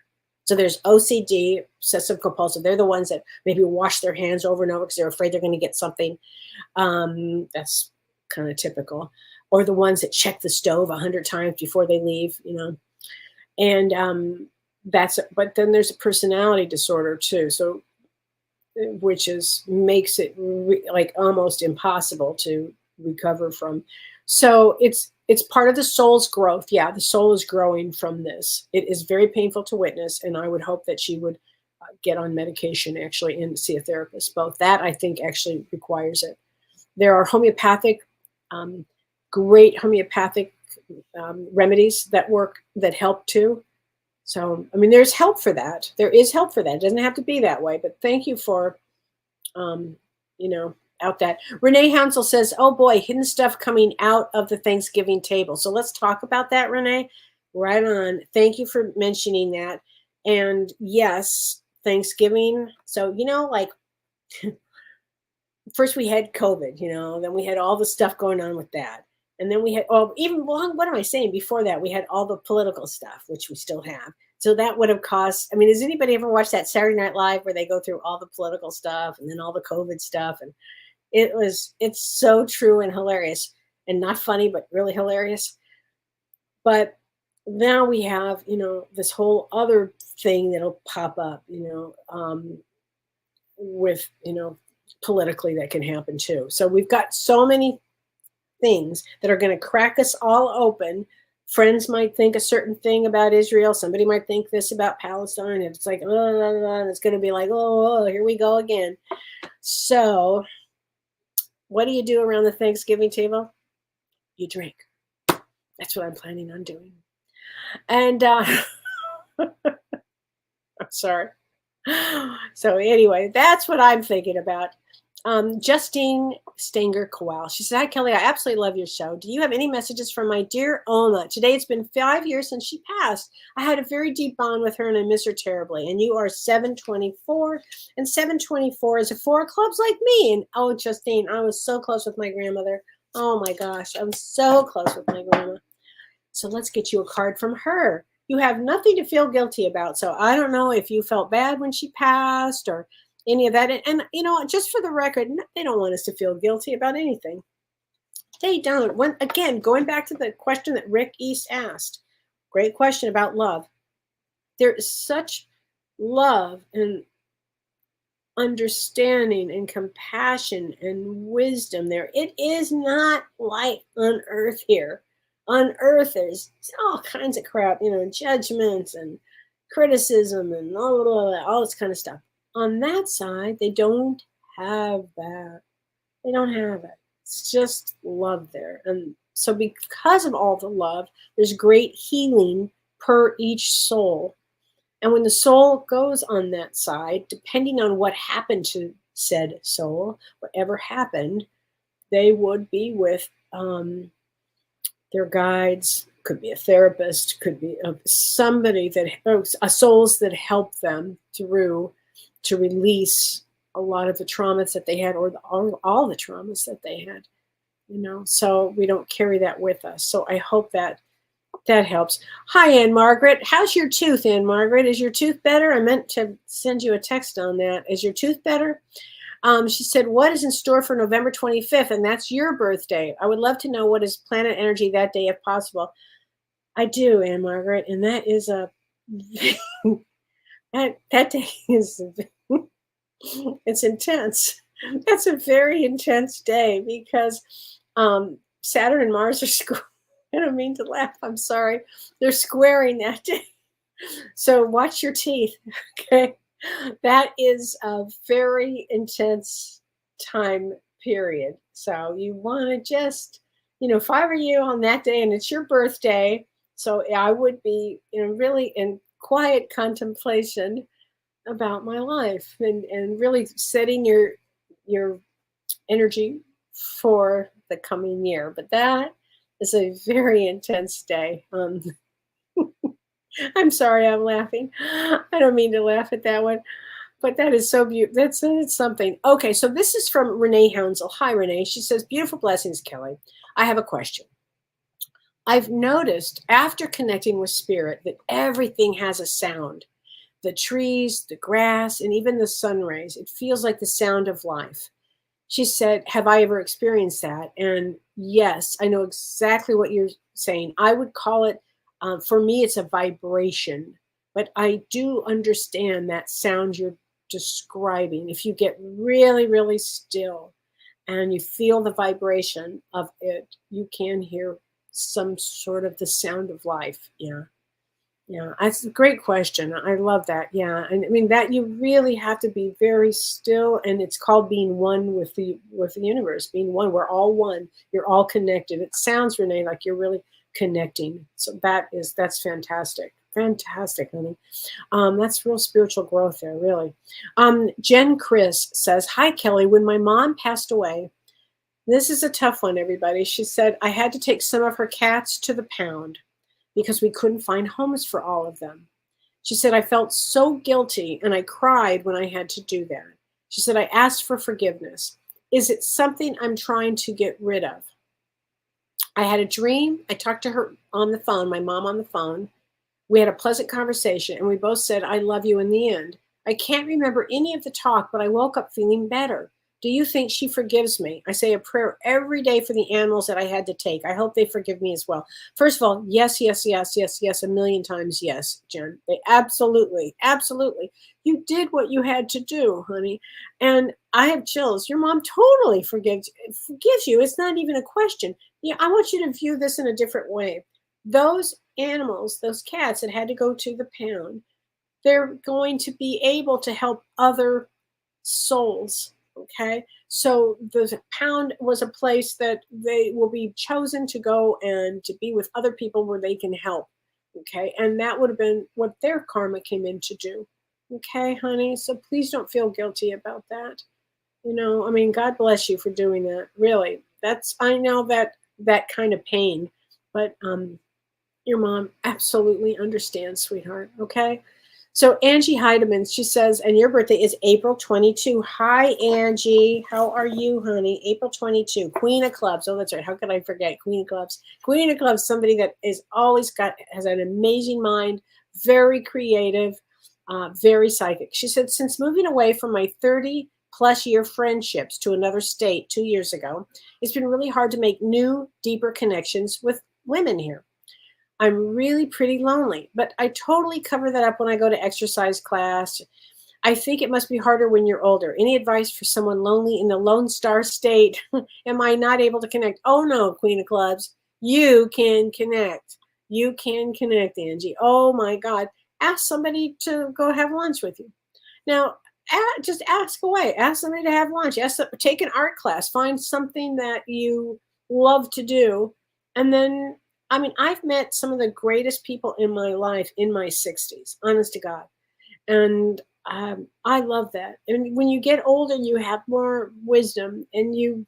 So there's OCD, obsessive compulsive. They're the ones that maybe wash their hands over and over because they're afraid they're going to get something. That's kind of typical. Or the ones that check the stove 100 times before they leave, And but then there's a personality disorder too. So which makes it like almost impossible to recover from. So it's part of the soul's growth. Yeah, the soul is growing from this. It is very painful to witness, and I would hope that she would get on medication actually and see a therapist. Both that I think actually requires it. There are homeopathic, great homeopathic remedies that work, that help too. So, I mean, there's help for that. There is help for that. It doesn't have to be that way, but thank you for, out that. Renee Hansel says, oh boy, hidden stuff coming out of the Thanksgiving table. So let's talk about that, Renee. Right on. Thank you for mentioning that. And yes, Thanksgiving. So, like first we had COVID, then we had all the stuff going on with that. And then we had, what am I saying? Before that, we had all the political stuff, which we still have. So that would have cost, I mean, has anybody ever watched that Saturday Night Live where they go through all the political stuff and then all the COVID stuff? And it's so true and hilarious, and not funny, but really hilarious. But now we have, this whole other thing that'll pop up, with, politically that can happen too. So we've got so many things that are going to crack us all open. Friends might think a certain thing about Israel. Somebody might think this about Palestine. And it's like, and it's going to be like, oh, here we go again. So what do you do around the Thanksgiving table? You drink. That's what I'm planning on doing. And I'm sorry. So anyway, that's what I'm thinking about. Justine Stanger Kowal. She said, "Hi, Kellee. I absolutely love your show. Do you have any messages from my dear Oma? Today it's been 5 years since she passed. I had a very deep bond with her and I miss her terribly. And you are 724. And 724 is a 4 of clubs like me. And oh, Justine, I was so close with my grandmother. Oh my gosh, I'm so close with my grandma. So let's get you a card from her. You have nothing to feel guilty about. So I don't know if you felt bad when she passed or any of that. And just for the record, they don't want us to feel guilty about anything. They don't. Again, going back to the question that Rick East asked, great question about love. There is such love and understanding and compassion and wisdom there. It is not like on earth here. On earth, there's all kinds of crap, judgments and criticism and all this kind of stuff. On that side, they don't have that. They don't have it. It's just love there. And so because of all the love, there's great healing per each soul. And when the soul goes on that side, depending on what happened to said soul, whatever happened, they would be with their guides, could be a therapist, could be somebody souls that help them through to release a lot of the traumas that they had, or all the traumas that they had, so we don't carry that with us. So I hope that helps. Hi, Ann Margaret. How's your tooth, Ann Margaret? Is your tooth better? I meant to send you a text on that. Is your tooth better? She said, what is in store for November 25th? And that's your birthday. I would love to know what is planet energy that day if possible. I do, Ann Margaret. And that is that day is, it's intense. That's a very intense day because Saturn and Mars are I don't mean to laugh. I'm sorry. They're squaring that day. So watch your teeth. Okay. That is a very intense time period. So you want to just, if I were you on that day and it's your birthday, so I would be really in quiet contemplation about my life and really setting your energy for the coming year. But that is a very intense day. I'm sorry, I'm laughing. I don't mean to laugh at that one, but that is so beautiful. That's something. Okay, so this is from Renee Hounsel. Hi, Renee. She says, beautiful blessings, Kellee. I have a question. I've noticed after connecting with spirit that everything has a sound. The trees, the grass, and even the sun rays. It feels like the sound of life. She said, have I ever experienced that? And yes, I know exactly what you're saying. I would call it, for me, it's a vibration, but I do understand that sound you're describing. If you get really, really still and you feel the vibration of it, you can hear some sort of the sound of life. Yeah. Yeah, that's a great question. I love that. Yeah, and I mean that you really have to be very still, and it's called being one with the universe. Being one, we're all one. You're all connected. It sounds, Renee, like you're really connecting. So that's fantastic. Fantastic, honey. That's real spiritual growth there, really. Jen Chris says, "Hi, Kellee. When my mom passed away, this is a tough one, everybody. She said I had to take some of her cats to the pound." Because we couldn't find homes for all of them. She said, I felt so guilty and I cried when I had to do that. She said, I asked for forgiveness. Is it something I'm trying to get rid of? I had a dream. I talked to her on the phone, my mom on the phone. We had a pleasant conversation, and we both said, I love you in the end. I can't remember any of the talk, but I woke up feeling better. Do you think she forgives me? I say a prayer every day for the animals that I had to take. I hope they forgive me as well. First of all, yes, yes, yes, yes, yes, a million times yes, Jen. They absolutely, absolutely. You did what you had to do, honey. And I have chills. Your mom totally forgives you. It's not even a question. Yeah, I want you to view this in a different way. Those animals, those cats that had to go to the pound, they're going to be able to help other souls. Okay. So the pound was a place that they will be chosen to go and to be with other people where they can help. Okay. And that would have been what their karma came in to do. Okay, honey. So please don't feel guilty about that. I mean, God bless you for doing that. Really. I know that kind of pain, but your mom absolutely understands, sweetheart. Okay. So Angie Heidemann, she says, and your birthday is April 22. Hi, Angie. How are you, honey? April 22. Queen of Clubs. Oh, that's right. How could I forget? Queen of Clubs. Queen of Clubs, somebody that is always has an amazing mind, very creative, very psychic. She said, since moving away from my 30+ year friendships to another state 2 years ago, it's been really hard to make new, deeper connections with women here. I'm really pretty lonely, but I totally cover that up when I go to exercise class. I think it must be harder when you're older. Any advice for someone lonely in the Lone Star State? Am I not able to connect? Oh no, Queen of Clubs. You can connect. You can connect, Angie. Oh my God. Ask somebody to go have lunch with you. Now, just ask away. Ask somebody to have lunch. Take an art class. Find something that you love to do. And then, I mean, I've met some of the greatest people in my life in my 60s, honest to God. And I love that. And when you get older, you have more wisdom, and you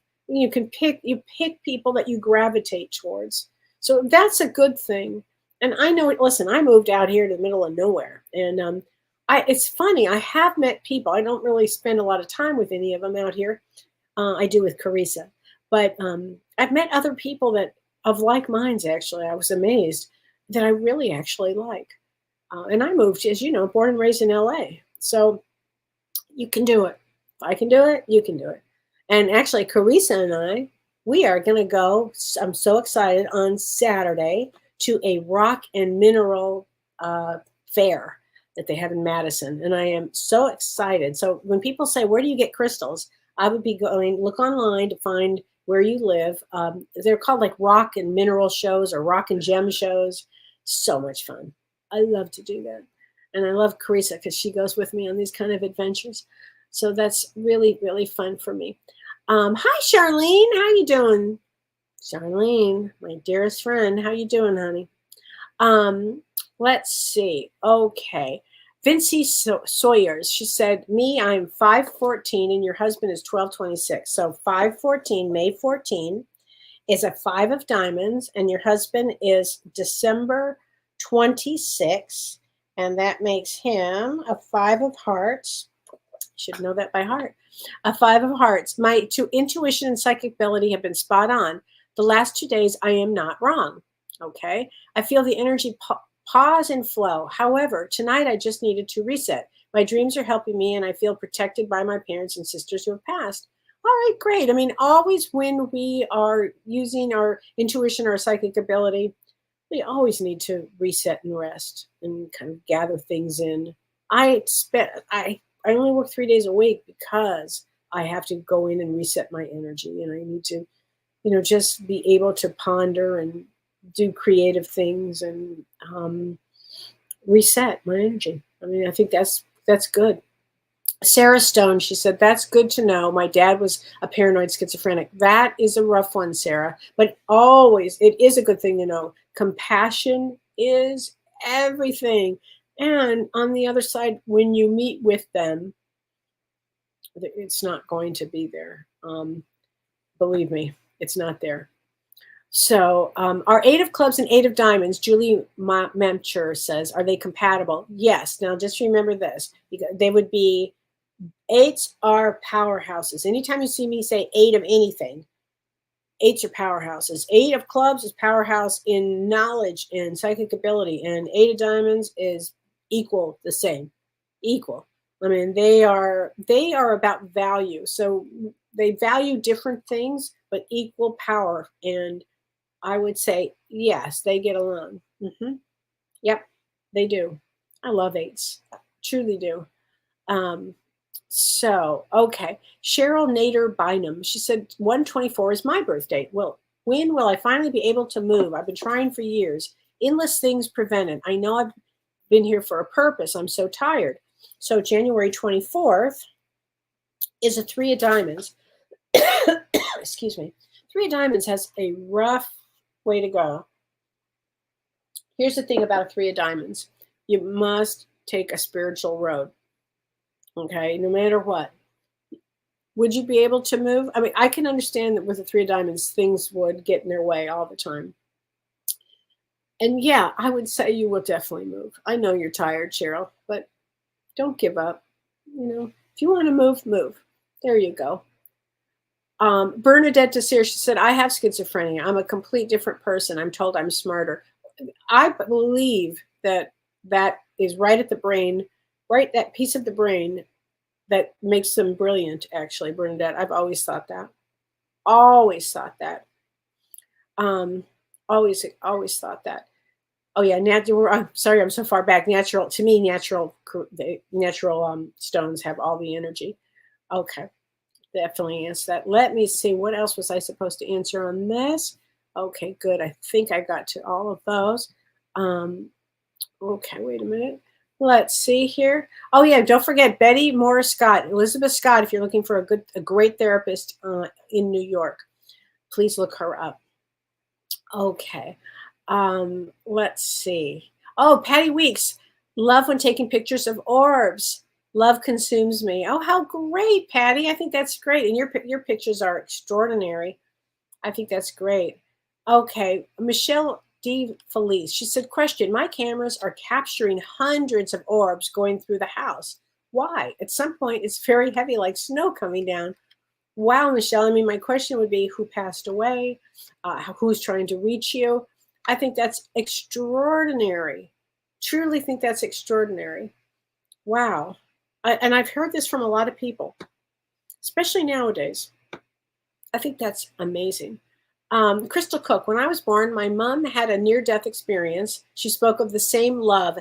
pick people that you gravitate towards. So that's a good thing. And I know, listen, I moved out here to the middle of nowhere, and it's funny. I have met people. I don't really spend a lot of time with any of them out here. I do with Carissa, but I've met other people that of like minds. Actually, I was amazed that I really actually like. And I moved, as you know, born and raised in LA. So you can do it. If I can do it, you can do it. And actually, Carissa and I, we are going to go. I'm so excited on Saturday to a rock and mineral fair that they have in Madison. And I am so excited. So when people say, where do you get crystals? I would be going, look online to find where you live. They're called like rock and mineral shows or rock and gem shows. So much fun. I love to do that. And I love Carissa because she goes with me on these kind of adventures. So that's really, really fun for me. Hi, Charlene. How you doing? Charlene, my dearest friend. How you doing, honey? Let's see. Okay. Vincy Sawyers. She said, me, I'm 5'14", and your husband is 1226. So 5'14", May 14, is a 5 of diamonds, and your husband is December 26, and that makes him a 5 of hearts. Should know that by heart. A 5 of hearts. My intuition and psychic ability have been spot on. The last 2 days, I am not wrong. Okay. I feel the energy pause and flow. However, tonight I just needed to reset. My dreams are helping me, and I feel protected by my parents and sisters who have passed. All right, great. I mean, always when we are using our intuition or psychic ability, we always need to reset and rest and kind of gather things in. I only work 3 days a week because I have to go in and reset my energy, and I need to, just be able to ponder and do creative things and reset my energy. I mean, I think that's good. Sarah Stone, she said, that's good to know. My dad was a paranoid schizophrenic. That is a rough one, Sarah, but always, it is a good thing to know. Compassion is everything. And on the other side, when you meet with them, it's not going to be there. Believe me, it's not there. So our 8 of clubs and 8 of diamonds, Julie Memcher says, are they compatible? Yes. Now, just remember this. They would be, 8s are powerhouses. Anytime you see me say 8 of anything, Eights are powerhouses. Eight of clubs is powerhouse in knowledge and psychic ability, and eight of diamonds is equal, the same, equal. I mean, they are about value. So they value different things, but equal power. And I would say yes, they get along. Yep, they do. I love eights, truly do. Um, okay. Cheryl Nader Bynum. She said 124 is my birthday. Well, when will I finally be able to move? I've been trying for years. Endless things prevented. I know I've been here for a purpose. I'm so tired. So January 24th is a three of diamonds. Excuse me. Three of diamonds has a rough way to go. Here's the thing about a three of diamonds. You must take a spiritual road. Okay, no matter what. Would you be able to move? I mean, I can understand that with the three of diamonds, things would get in their way all the time. And yeah, I would say you will definitely move. I know you're tired, Cheryl, but don't give up. If you want to move, move. There you go. Bernadette Desir, she said, I have schizophrenia. I'm a complete different person. I'm told I'm smarter. I believe that is right at the brain, right, that piece of the brain that makes them brilliant, actually, Bernadette. I've always thought that. Always thought that. Always thought that. Oh yeah, natural. I'm sorry, I'm so far back. Natural, to me, natural stones have all the energy. Okay, definitely answer that. Let me see. What else was I supposed to answer on this? Okay, good. I think I got to all of those. Okay, wait a minute. Let's see here. Oh yeah, don't forget Betty Morris Scott, Elizabeth Scott. If you're looking for a great therapist in New York, please look her up. Okay, let's see. Oh, Patty Weeks, love when taking pictures of orbs. Love consumes me. Oh, how great, Patty! I think that's great, and your pictures are extraordinary. I think that's great. Okay, Michelle D. Felice. She said, question, my cameras are capturing hundreds of orbs going through the house. Why? At some point, it's very heavy, like snow coming down. Wow, Michelle. I mean, my question would be who passed away? Who's trying to reach you? I think that's extraordinary. Truly think that's extraordinary. Wow. And I've heard this from a lot of people, especially nowadays. I think that's amazing. Crystal Cook, when I was born, my mom had a near-death experience. She spoke of the same love.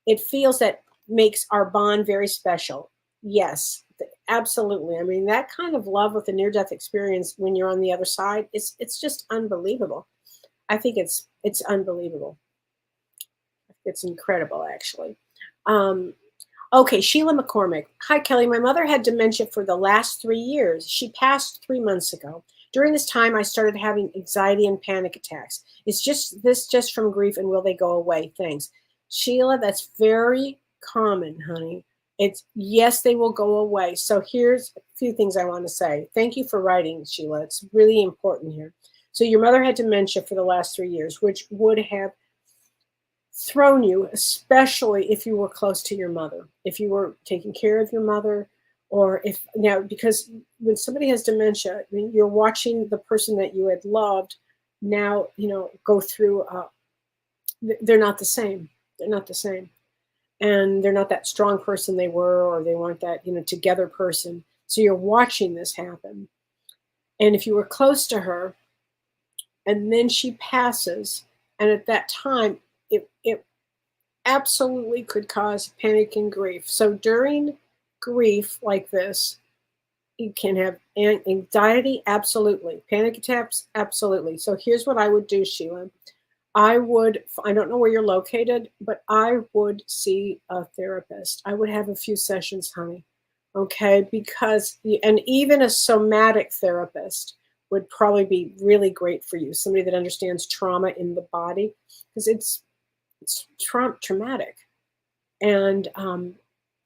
It feels that makes our bond very special. Yes, absolutely. I mean, that kind of love with a near-death experience when you're on the other side, it's just unbelievable. I think it's unbelievable. It's incredible, actually. Okay, Sheila McCormick. Hi, Kellee. My mother had dementia for the last 3 years. She passed 3 months ago. During this time, I started having anxiety and panic attacks. Is just from grief, and will they go away? Thanks. Sheila, that's very common, honey. Yes, they will go away. So here's a few things I want to say. Thank you for writing, Sheila. It's really important here. So your mother had dementia for the last 3 years, which would have thrown you, especially if you were close to your mother, if you were taking care of your mother, or because when somebody has dementia, I mean, you're watching the person that you had loved now, go through, they're not the same. They're not the same. And they're not that strong person they were, or they weren't that, together person. So you're watching this happen. And if you were close to her and then she passes, and at that time, it absolutely could cause panic and grief. So during grief like this, you can have anxiety, absolutely. Panic attacks, absolutely. So here's what I would do, Sheila. I don't know where you're located, but I would see a therapist. I would have a few sessions, honey. Okay, and even a somatic therapist would probably be really great for you. Somebody that understands trauma in the body, because it's traumatic. And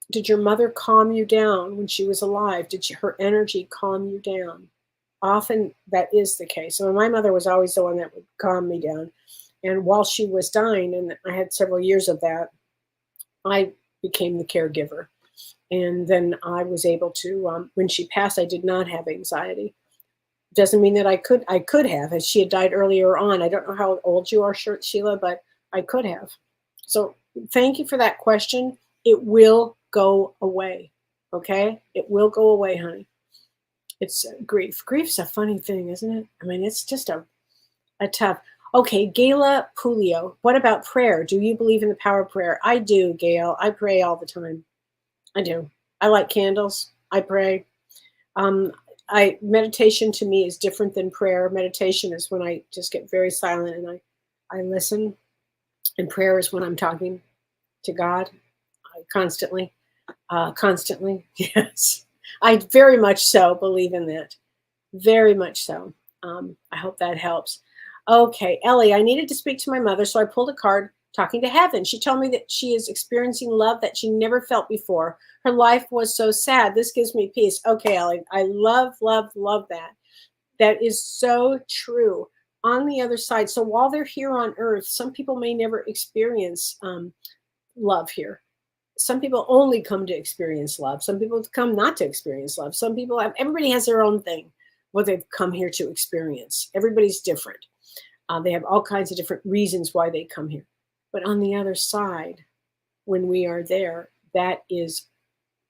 did your mother calm you down when she was alive? Did her energy calm you down? Often that is the case. So my mother was always the one that would calm me down. And while she was dying, and I had several years of that, I became the caregiver. And then I was able to, when she passed, I did not have anxiety. doesn't mean that I could have, as she had died earlier on. I don't know how old you are, Sheila, but I could have. So thank you for that question. It will go away. Okay? It will go away, honey. It's grief. Grief's a funny thing, isn't it? I mean, it's just a tough. Okay, Gayla Pulio. What about prayer? Do you believe in the power of prayer? I do, Gail. I pray all the time. I do. I light candles. I pray. Meditation to me is different than prayer. Meditation is when I just get very silent and I listen. And prayer is when I'm talking to God constantly. Yes. I very much so believe in that. Very much so. I hope that helps. Okay, Ellie, I needed to speak to my mother, so I pulled a card talking to heaven. She told me that she is experiencing love that she never felt before. Her life was so sad. This gives me peace. Okay, Ellie, I love that. That is so true. On the other side, so while they're here on earth, some people may never experience love here. Some people only come to experience love. Some people come not to experience love. Some people everybody has their own thing, what they've come here to experience. Everybody's different. They have all kinds of different reasons why they come here. But on the other side, when we are there, that is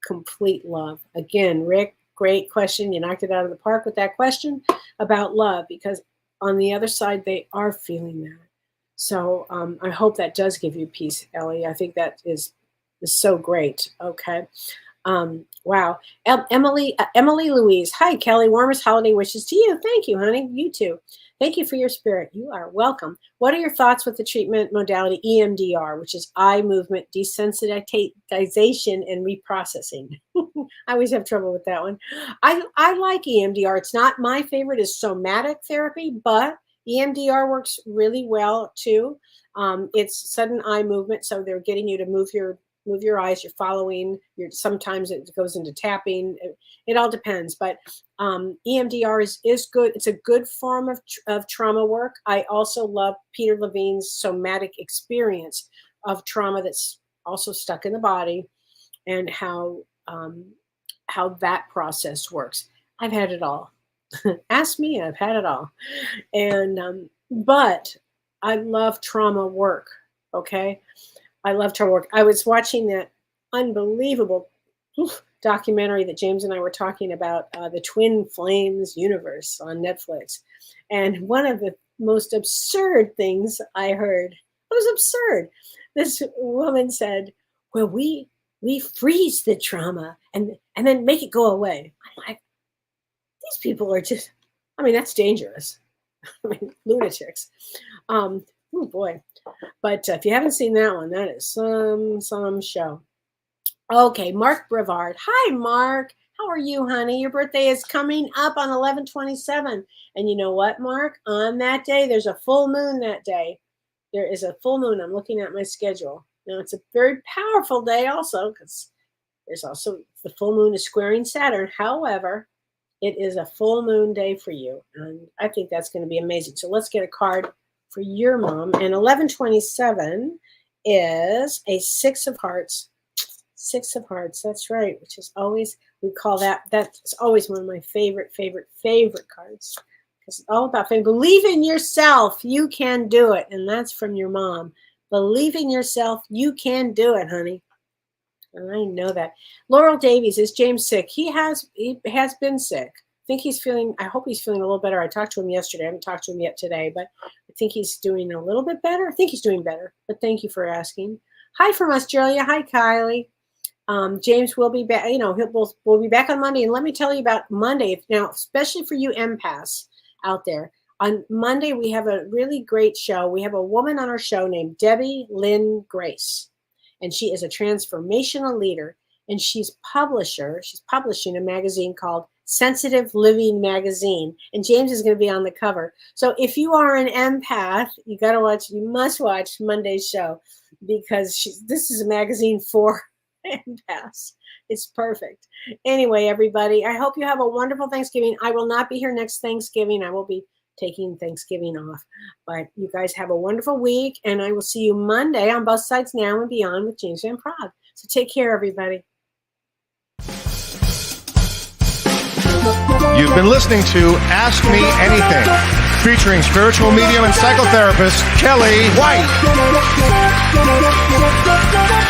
complete love. Again, Rick, great question. You knocked it out of the park with that question about love, because on the other side, they are feeling that. So I hope that does give you peace, Ellie. I think that is so great. Okay. Wow. Emily Louise. Hi, Kelly. Warmest holiday wishes to you. Thank you, honey. You too. Thank you for your spirit. You are welcome. What are your thoughts with the treatment modality EMDR, which is eye movement desensitization and reprocessing? I always have trouble with that one. I like EMDR. It's not my favorite is somatic therapy, but EMDR works really well too. It's sudden eye movement, so they're getting you to move your eyes. You're following. Sometimes it goes into tapping. It all depends, but EMDR is good. It's a good form of trauma work. I also love Peter Levine's somatic experience of trauma that's also stuck in the body, and how that process works. I've had it all. Ask me. I've had it all, and but I love trauma work. Okay. I love trauma work. I was watching that unbelievable documentary that James and I were talking about, the Twin Flames universe on Netflix. And one of the most absurd things I heard, it was absurd. This woman said, well, we freeze the trauma and then make it go away. I'm like, these people are just, I mean, that's dangerous. I mean, lunatics. Oh boy. But if you haven't seen that one, that is some show. Okay, Mark Brevard. Hi, Mark. How are you, honey? Your birthday is coming up on 11/27. And you know what, Mark? On that day, there's a full moon that day. There is a full moon. I'm looking at my schedule. Now, it's a very powerful day also, because there's also the full moon is squaring Saturn. However, it is a full moon day for you. And I think that's going to be amazing. So let's get a card for your mom. And 11/27 is a 6 of hearts. 6 of hearts. That's right. Which is always, we call that's always one of my favorite cards. Because it's all about faith. Believe in yourself. You can do it. And that's from your mom. Believe in yourself. You can do it, honey. And I know that. Laurel Davies, is James sick? He has been sick. I hope he's feeling a little better. I talked to him yesterday. I haven't talked to him yet today, but I think he's doing a little bit better. I think he's doing better, but thank you for asking. Hi from Australia. Hi, Kylie. James will be back. We'll be back on Monday. And let me tell you about Monday. Now, especially for you empaths out there, on Monday, we have a really great show. We have a woman on our show named Debbie Lynn Grace, and she is a transformational leader, and she's publishing a magazine called Sensitive Living Magazine, and James is going to be on the cover. So if you are an empath, you must watch Monday's show, because this is a magazine for empaths. It's perfect. Anyway, everybody, I hope you have a wonderful Thanksgiving. I will not be here next Thanksgiving. I will be taking Thanksgiving off, but you guys have a wonderful week, and I will see you Monday on Both Sides Now and Beyond with James Van Prague. So take care, everybody. You've been listening to Ask Me Anything, featuring spiritual medium and psychotherapist Kellee White.